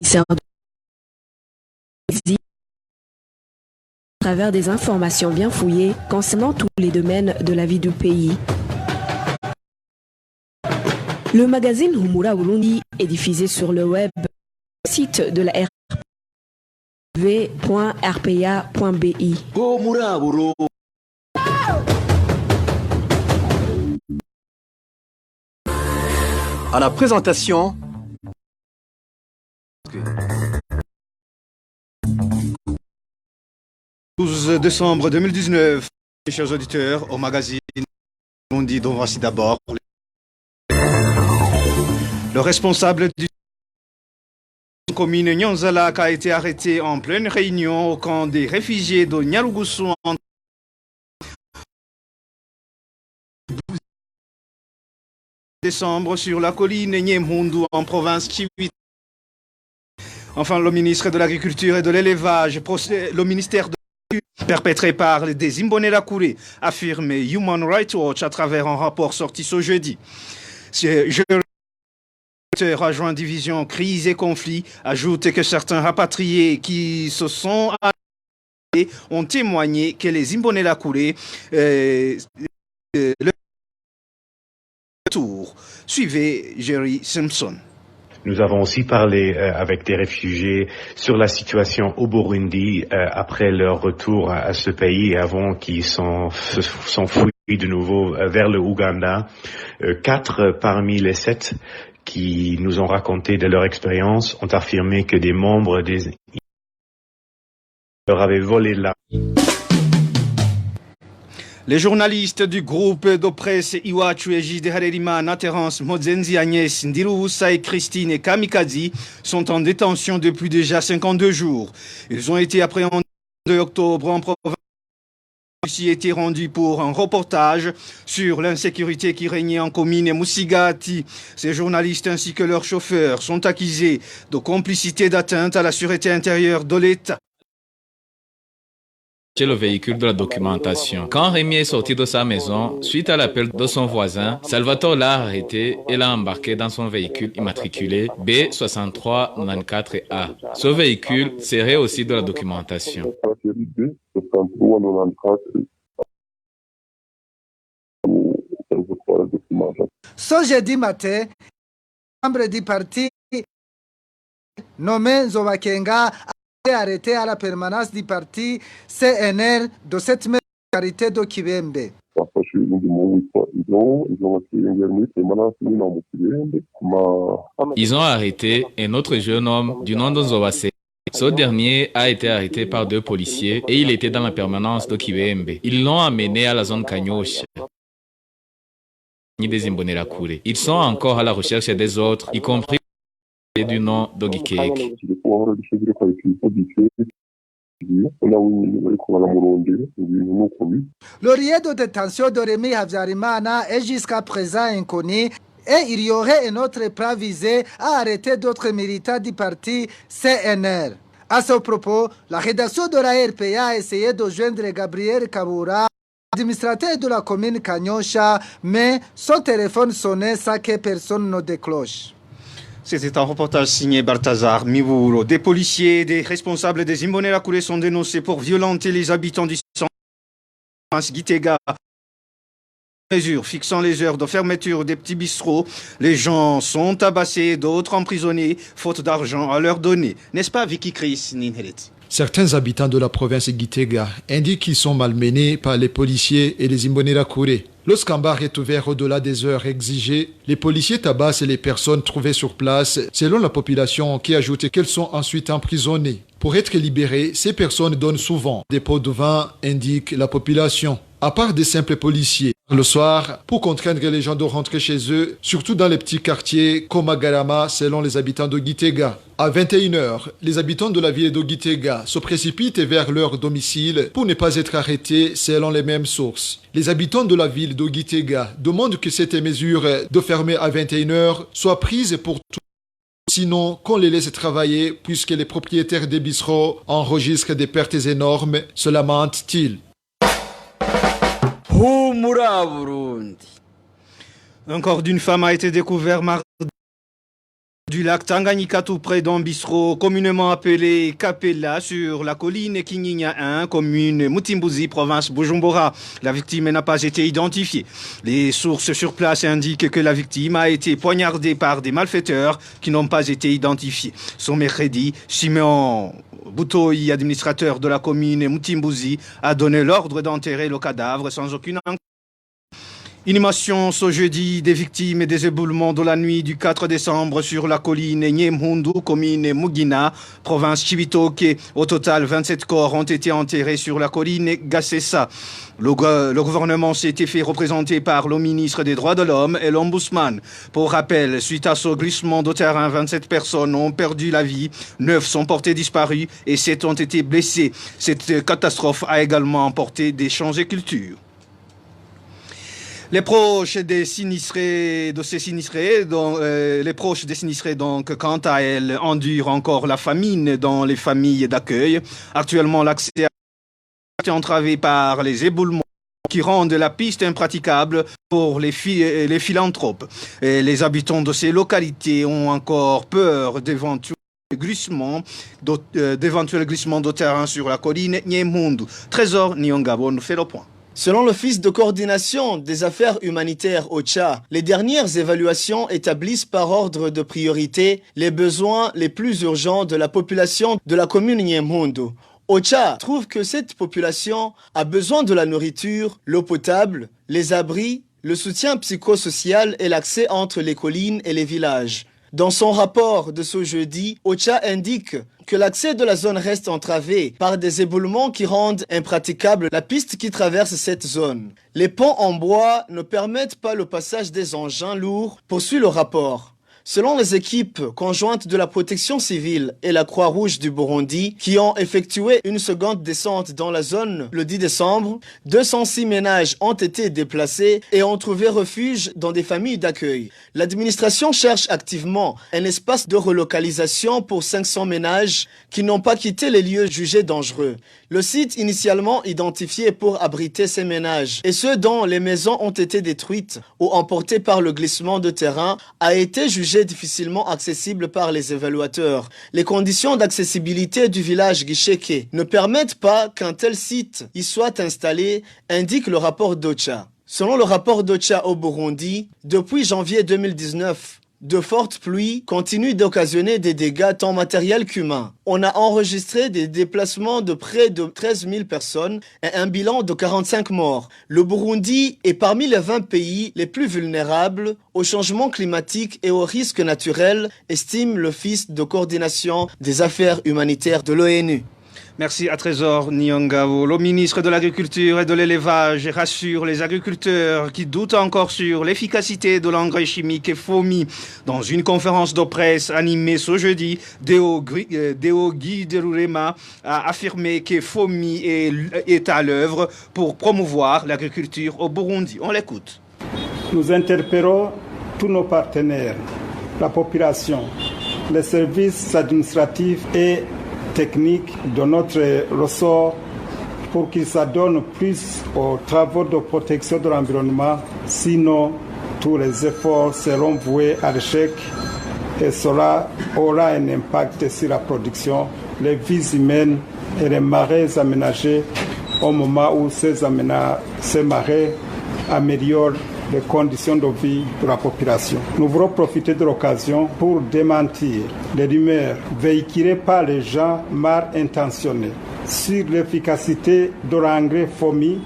à travers des informations bien fouillées concernant tous les domaines de la vie du pays. Le magazine Humura Burundi est diffusé sur le web, site de la rv.rpa.bi. À la présentation, 12 décembre 2019, mes chers auditeurs, au magazine Burundi, dont voici d'abord le responsable du commune Nyanzalak a été arrêté en pleine réunion au camp des réfugiés de Nyarugusu en 12 décembre sur la colline Nyemhundu en province Chiwit. Enfin, le ministre de l'Agriculture et de l'Élevage, le ministère de perpétré par des Imbonerakure, affirmé Human Rights Watch à travers un rapport sorti ce jeudi. Adjoint division crise et conflit ajoute que certains rapatriés qui se sont arrêtés ont témoigné que les Imbonerakure le tour. Suivez Jerry Simpson. Nous avons aussi parlé avec des réfugiés sur la situation au Burundi après leur retour à ce pays et avant qu'ils s'enfuient de nouveau vers le Ouganda. 4 parmi les 7 qui nous ont raconté de leur expérience ont affirmé que des membres des leur avaient volé la. Les journalistes du groupe de presse Iwachu Ejide Harerimana, Terence Mozenzi, Agnès Ndirubusa et Christine Kamikaze sont en détention depuis déjà 52 jours. Ils ont été appréhendés en octobre en province. Ici été rendu pour un reportage sur l'insécurité qui régnait en commune Musigati. Ces journalistes ainsi que leurs chauffeurs sont accusés de complicité d'atteinte à la sûreté intérieure de l'État. Le véhicule de la documentation. Quand Rémi est sorti de sa maison, suite à l'appel de son voisin, Salvatore l'a arrêté et l'a embarqué dans son véhicule immatriculé B6394A. Ce véhicule serait aussi de la documentation. Ce jeudi matin, membre du parti nommé Zowakenga arrêté à la permanence du parti CNR de cette même localité de Kibembe. Ils ont arrêté un autre jeune homme du nom de Zowase. Ce dernier a été arrêté par 2 policiers et il était dans la permanence de Kibembe. Ils l'ont amené à la zone Kanyosha des Imbonerakure. Ils sont encore à la recherche des autres, y compris du nom d'Ogikeke. Le lieu de détention de Rémi Habyarimana est jusqu'à présent inconnu et il y aurait un autre plan visé à arrêter d'autres militants du parti CNR. À ce propos, la rédaction de la RPA a essayé de joindre Gabriel Kabura, administrateur de la commune Kanyosha, mais son téléphone sonnait sans que personne ne décroche. C'était un reportage signé Balthazar Miburo. Des policiers et des responsables des Imbonerakure sont dénoncés pour violenter les habitants du centre Gitega. Mesures fixant les heures de fermeture des petits bistrots, les gens sont tabassés, d'autres emprisonnés, faute d'argent à leur donner. N'est-ce pas, Vicky Chris Ninherit? Certains habitants de la province Gitega indiquent qu'ils sont malmenés par les policiers et les Imbonerakure. Lorsqu'un bar est ouvert au-delà des heures exigées, les policiers tabassent les personnes trouvées sur place, selon la population qui ajoute qu'elles sont ensuite emprisonnées. Pour être libérées, ces personnes donnent souvent des pots de vin, indique la population. À part des simples policiers, le soir, pour contraindre les gens de rentrer chez eux, surtout dans les petits quartiers comme à Garama, selon les habitants de Gitega. À 21h, les habitants de la ville de Gitega se précipitent vers leur domicile pour ne pas être arrêtés selon les mêmes sources. Les habitants de la ville de Gitega demandent que cette mesure de fermer à 21h soit prise pour tout. Sinon, qu'on les laisse travailler puisque les propriétaires des bistrots enregistrent des pertes énormes, se lamentent-ils. Un corps d'une femme a été découvert mardi Du lac Tanganyika tout près d'Ambistro, communément appelé Capella, sur la colline Kinyinya 1, commune Mutimbuzi, province Bujumbura. La victime n'a pas été identifiée. Les sources sur place indiquent que la victime a été poignardée par des malfaiteurs qui n'ont pas été identifiés. Son mercredi, Simeon Boutoyi, administrateur de la commune Mutimbuzi, a donné l'ordre d'enterrer le cadavre sans aucune enquête. Inhumation ce jeudi des victimes des éboulements de la nuit du 4 décembre sur la colline Nyemhundu, commune Mugina, province Chibitoke. Au total, 27 corps ont été enterrés sur la colline Gassessa. Le gouvernement s'est fait représenter par le ministre des Droits de l'Homme et l'Ombudsman. Pour rappel, suite à ce glissement de terrain, 27 personnes ont perdu la vie, 9 sont portées disparues et 7 ont été blessées. Cette catastrophe a également emporté des champs et cultures. Les proches des sinistrés, donc, quant à elles, endurent encore la famine dans les familles d'accueil. Actuellement, l'accès est entravé par les éboulements qui rendent la piste impraticable pour les philanthropes. Et les habitants de ces localités ont encore peur d'éventuels glissements de terrain sur la colline Nyemhundu. Trésor Nyongabo nous fait le point. Selon l'Office de coordination des affaires humanitaires OCHA, les dernières évaluations établissent par ordre de priorité les besoins les plus urgents de la population de la commune Nyemhundu. OCHA trouve que cette population a besoin de la nourriture, l'eau potable, les abris, le soutien psychosocial et l'accès entre les collines et les villages. Dans son rapport de ce jeudi, OCHA indique que l'accès de la zone reste entravé par des éboulements qui rendent impraticable la piste qui traverse cette zone. Les ponts en bois ne permettent pas le passage des engins lourds, poursuit le rapport. Selon les équipes conjointes de la protection civile et la Croix-Rouge du Burundi, qui ont effectué une seconde descente dans la zone le 10 décembre, 206 ménages ont été déplacés et ont trouvé refuge dans des familles d'accueil. L'administration cherche activement un espace de relocalisation pour 500 ménages qui n'ont pas quitté les lieux jugés dangereux. Le site initialement identifié pour abriter ces ménages et ceux dont les maisons ont été détruites ou emportées par le glissement de terrain a été jugé difficilement accessible par les évaluateurs. Les conditions d'accessibilité du village Gisheke ne permettent pas qu'un tel site y soit installé, indique le rapport d'OCHA. Selon le rapport d'OCHA au Burundi, depuis janvier 2019, de fortes pluies continuent d'occasionner des dégâts tant matériels qu'humains. On a enregistré des déplacements de près de 13 000 personnes et un bilan de 45 morts. Le Burundi est parmi les 20 pays les plus vulnérables au changement climatique et aux risques naturels, estime l'Office de coordination des affaires humanitaires de l'ONU. Merci à Trésor Nyongabo. Le ministre de l'Agriculture et de l'Élevage rassure les agriculteurs qui doutent encore sur l'efficacité de l'engrais chimique FOMI. Dans une conférence de presse animée ce jeudi, Deo Guiderurema a affirmé que FOMI est à l'œuvre pour promouvoir l'agriculture au Burundi. On l'écoute. Nous interpellons tous nos partenaires, la population, les services administratifs et techniques de notre ressort pour qu'ils s'adonnent plus aux travaux de protection de l'environnement. Sinon, tous les efforts seront voués à l'échec et cela aura un impact sur la production, les vies humaines et les marais aménagés au moment où ces marais améliorent les conditions de vie de la population. Nous voulons profiter de l'occasion pour démentir les rumeurs véhiculées par les gens mal intentionnés sur l'efficacité de l'engrais FOMI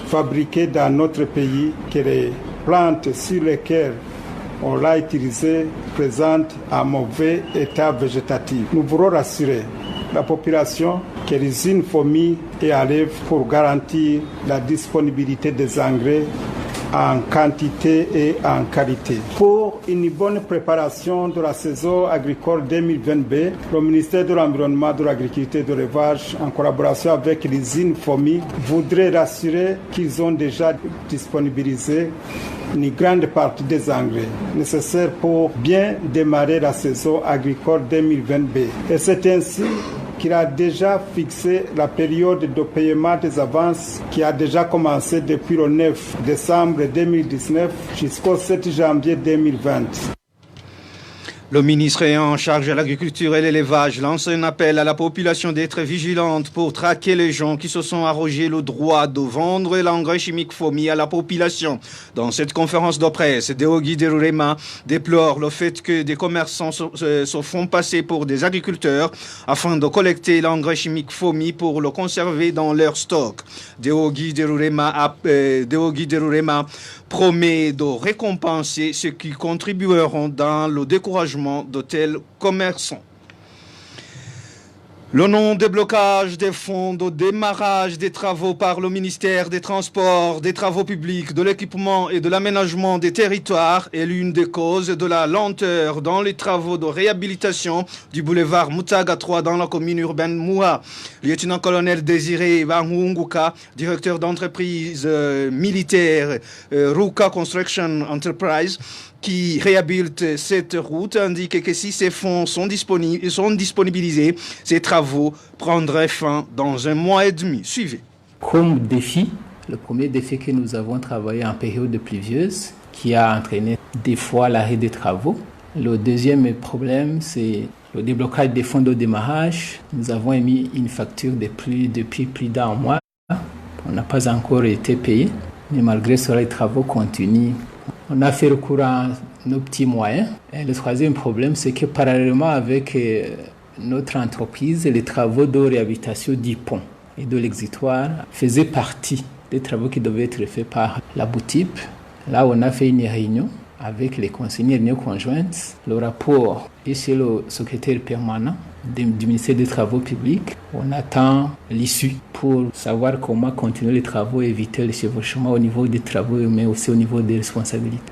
fabriqué dans notre pays, que les plantes sur lesquelles on l'a utilisé présentent un mauvais état végétatif. Nous voulons rassurer la population que l'usine FOMI est à l'œuvre pour garantir la disponibilité des engrais en quantité et en qualité. Pour une bonne préparation de la saison agricole 2022, le ministère de l'Environnement, de l'Agriculture et de l'Élevage, en collaboration avec l'usine FOMI, voudrait rassurer qu'ils ont déjà disponibilisé une grande partie des engrais nécessaires pour bien démarrer la saison agricole 2022. Et c'est ainsi qu'il a déjà fixé la période de paiement des avances qui a déjà commencé depuis le 9 décembre 2019 jusqu'au 7 janvier 2020. Le ministre en charge de l'agriculture et l'élevage lance un appel à la population d'être vigilante pour traquer les gens qui se sont arrogés le droit de vendre l'engrais chimique FOMI à la population. Dans cette conférence de presse, Deogui Derurema déplore le fait que des commerçants se font passer pour des agriculteurs afin de collecter l'engrais chimique FOMI pour le conserver dans leur stock. Deogui Derurema promet de récompenser ceux qui contribueront dans le découragement de tels commerçants. Le non-déblocage des fonds de démarrage des travaux par le ministère des Transports, des Travaux publics, de l'équipement et de l'aménagement des territoires est l'une des causes de la lenteur dans les travaux de réhabilitation du boulevard Mutaga 3 dans la commune urbaine Moua. Lieutenant-colonel Désiré Vanhunguka, directeur d'entreprise militaire Ruka Construction Enterprise, qui réhabilite cette route, indique que si ces fonds sont disponibilisés, ces travaux prendraient fin dans 1 mois et demi. Suivez. Comme défi, le premier défi que nous avons travaillé en période pluvieuse, qui a entraîné des fois l'arrêt des travaux. Le deuxième problème, c'est le déblocage des fonds de démarrage. Nous avons émis une facture depuis plus d'1 mois. On n'a pas encore été payé, mais malgré cela, les travaux continuent. On a fait recours à nos petits moyens. Et le troisième problème, c'est que parallèlement avec notre entreprise, les travaux de réhabilitation du pont et de l'exutoire faisaient partie des travaux qui devaient être faits par la BOUTIP. Là, on a fait une réunion avec les conseillers, réunion conjointe. Le rapport est chez le secrétaire permanent du ministère des Travaux publics. On attend l'issue pour savoir comment continuer les travaux et éviter le chevauchement au niveau des travaux, mais aussi au niveau des responsabilités.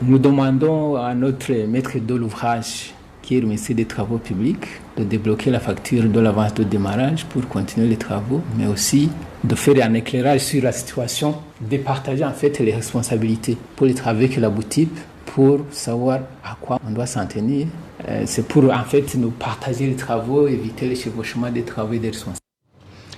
Nous demandons à notre maître de l'ouvrage, qui est le ministère des Travaux publics, de débloquer la facture de l'avance de démarrage pour continuer les travaux, mais aussi de faire un éclairage sur la situation, de partager en fait les responsabilités pour les travaux avec la boutique, pour savoir à quoi on doit s'en tenir. C'est pour en fait nous partager les travaux, éviter le chevauchement des travaux et des responsabilités.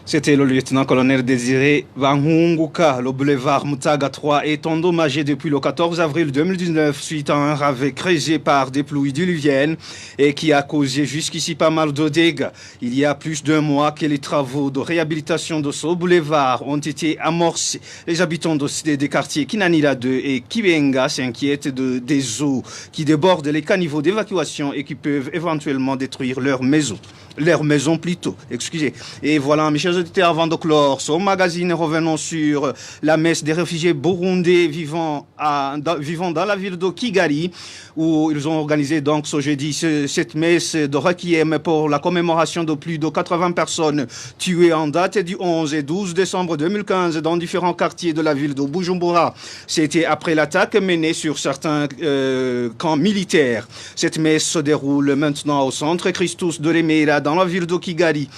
C'était le lieutenant-colonel Désiré Vanhunguka. Le boulevard Mutaga 3 est endommagé depuis le 14 avril 2019 suite à un ravet creusé par des pluies diluviennes et qui a causé jusqu'ici pas mal de dégâts. Il y a plus d'1 mois que les travaux de réhabilitation de ce boulevard ont été amorcés. Les habitants des quartiers Kinanila 2 et Kibenga s'inquiètent des eaux qui débordent les caniveaux d'évacuation et qui peuvent éventuellement détruire leur maison plutôt. Excusez. Et voilà, mes chers auditeurs, avant de clore ce magazine, revenons sur la messe des réfugiés burundais vivant dans la ville de Kigali, où ils ont organisé donc ce jeudi cette messe de requiem pour la commémoration de plus de 80 personnes tuées en date du 11 et 12 décembre 2015 dans différents quartiers de la ville de Bujumbura. C'était après l'attaque menée sur certains camps militaires. Cette messe se déroule maintenant au centre Christus de Remera dans la ville de Kigali.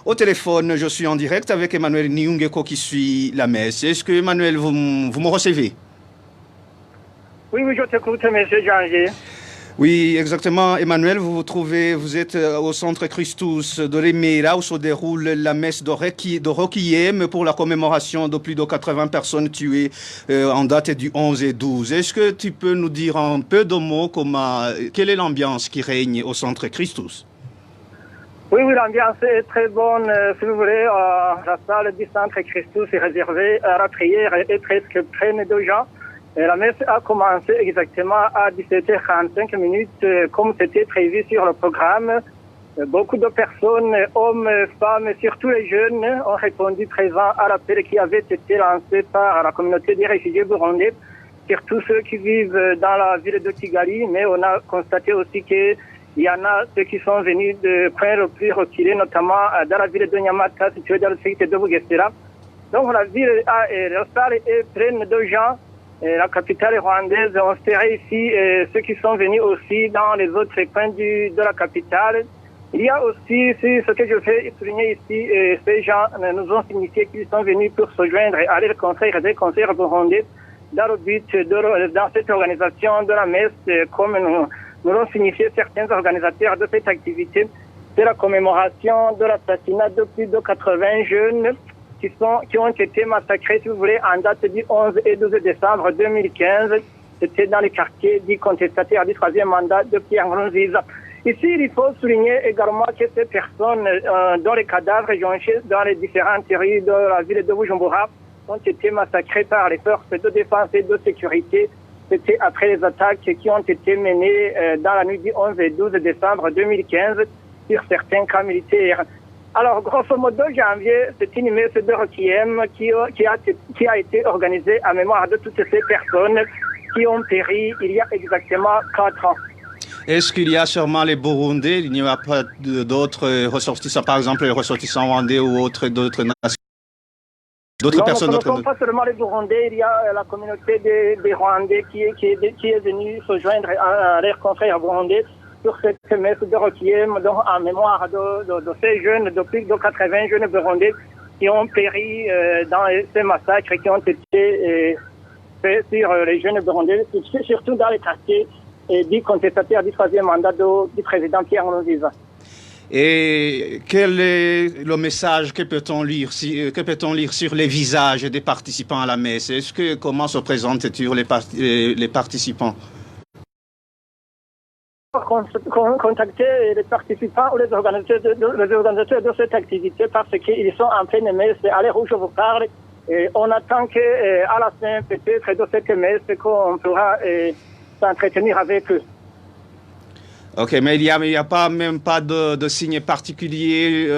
Au téléphone, je suis en direct avec Emmanuel Niungeko qui suit la messe. Est-ce que, Emmanuel, vous me recevez? Oui, je t'écoute, monsieur Janvier. Oui, exactement. Emmanuel, vous êtes au centre Christus de Remera où se déroule la messe de requiem pour la commémoration de plus de 80 personnes tuées en date du 11 et 12. Est-ce que tu peux nous dire en peu de mots quelle est l'ambiance qui règne au centre Christus? Oui, l'ambiance est très bonne. Si vous voulez, la salle du centre Christus est réservée à la prière et presque pleine de gens. Et la messe a commencé exactement à 17h45 minutes, comme c'était prévu sur le programme. Beaucoup de personnes, hommes, femmes, surtout les jeunes, ont répondu présents à l'appel qui avait été lancé par la communauté des réfugiés burundais, surtout ceux qui vivent dans la ville de Kigali. Mais on a constaté aussi que il y en a ceux qui sont venus de points le plus reculés, notamment dans la ville de Nyamata, située dans le secteur de Bugesera. Donc la salle est pleine de gens. Et la capitale rwandaise, on serait ici ceux qui sont venus aussi dans les autres coins de la capitale. Il y a aussi, ce que je vais souligner ici, ces gens nous ont signifié qu'ils sont venus pour se joindre à leur conseil des conseillers burundais dans le but dans cette organisation de la messe, comme nous l'ont signifié certains organisateurs de cette activité. C'est la commémoration de l'assassinat de plus de 80 jeunes qui ont été massacrés, si vous voulez, en date du 11 et 12 décembre 2015. C'était dans les quartiers dits contestataires du troisième mandat de Pierre Nkurunziza. Ici, il faut souligner également que ces personnes dont les cadavres jonchés dans les différentes rues de la ville de Bujumbura ont été massacrés par les forces de défense et de sécurité. C'était après les attaques qui ont été menées dans la nuit du 11 et 12 décembre 2015 sur certains camps militaires. Alors, grosso modo, janvier, c'est une messe de requiem qui a été organisée en mémoire de toutes ces personnes qui ont péri il y a exactement 4 ans. Est-ce qu'il y a sûrement les Burundais? Il n'y a pas d'autres ressortissants, par exemple les ressortissants rwandais ou d'autres nations? D'autres personnes? Non, ce ne sont pas seulement les Burundais, il y a la communauté des Rwandais qui est venue se joindre à leurs confrères burundais sur cette messe de requiem en mémoire de ces jeunes, de plus de 80 jeunes burundais qui ont péri dans ces massacres qui ont été faits sur les jeunes burundais, surtout dans les quartiers dits contestataires du troisième mandat du président Pierre Nkurunziza. Et quel est le message que peut-on lire sur les visages des participants à la messe? Comment se présentent les participants? Contacter les participants ou les organisateurs de cette activité parce qu'ils sont en pleine messe. À l'heure où je vous parle, on attend qu'à la fin peut-être de cette messe qu'on pourra s'entretenir avec eux. Ok, mais il n'y a même pas de signes particuliers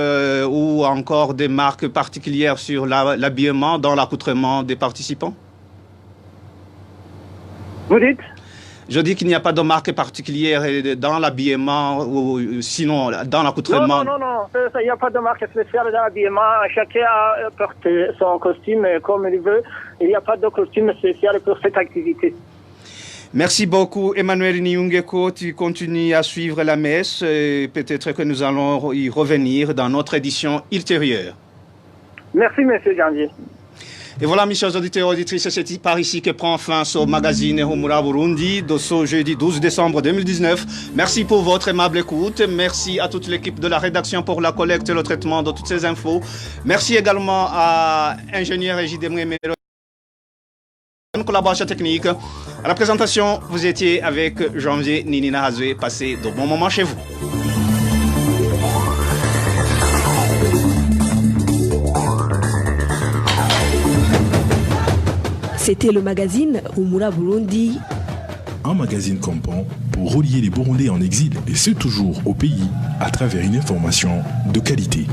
ou encore des marques particulières sur l'habillement, dans l'accoutrement des participants? Vous dites? Je dis qu'il n'y a pas de marque particulière dans l'habillement ou sinon dans l'accoutrement. Non, il n'y a pas de marque spéciale dans l'habillement. Chacun porte son costume comme il veut. Il n'y a pas de costume spécial pour cette activité. Merci beaucoup, Emmanuel Niungeko. Tu continues à suivre la messe. Peut-être que nous allons y revenir dans notre édition ultérieure. Merci, monsieur Janvier. Et voilà, mes chers auditeurs et auditrices, c'est par ici que prend fin ce magazine Humura Burundi de ce jeudi 12 décembre 2019. Merci pour votre aimable écoute. Merci à toute l'équipe de la rédaction pour la collecte et le traitement de toutes ces infos. Merci également à ingénieur Égide Mouemero, collaboration technique. À la présentation, vous étiez avec Janvier Ninina Hazoué. Passez de bons moments chez vous. C'était le magazine Humura Burundi. Un magazine campant pour relier les Burundais en exil, et ce toujours au pays, à travers une information de qualité.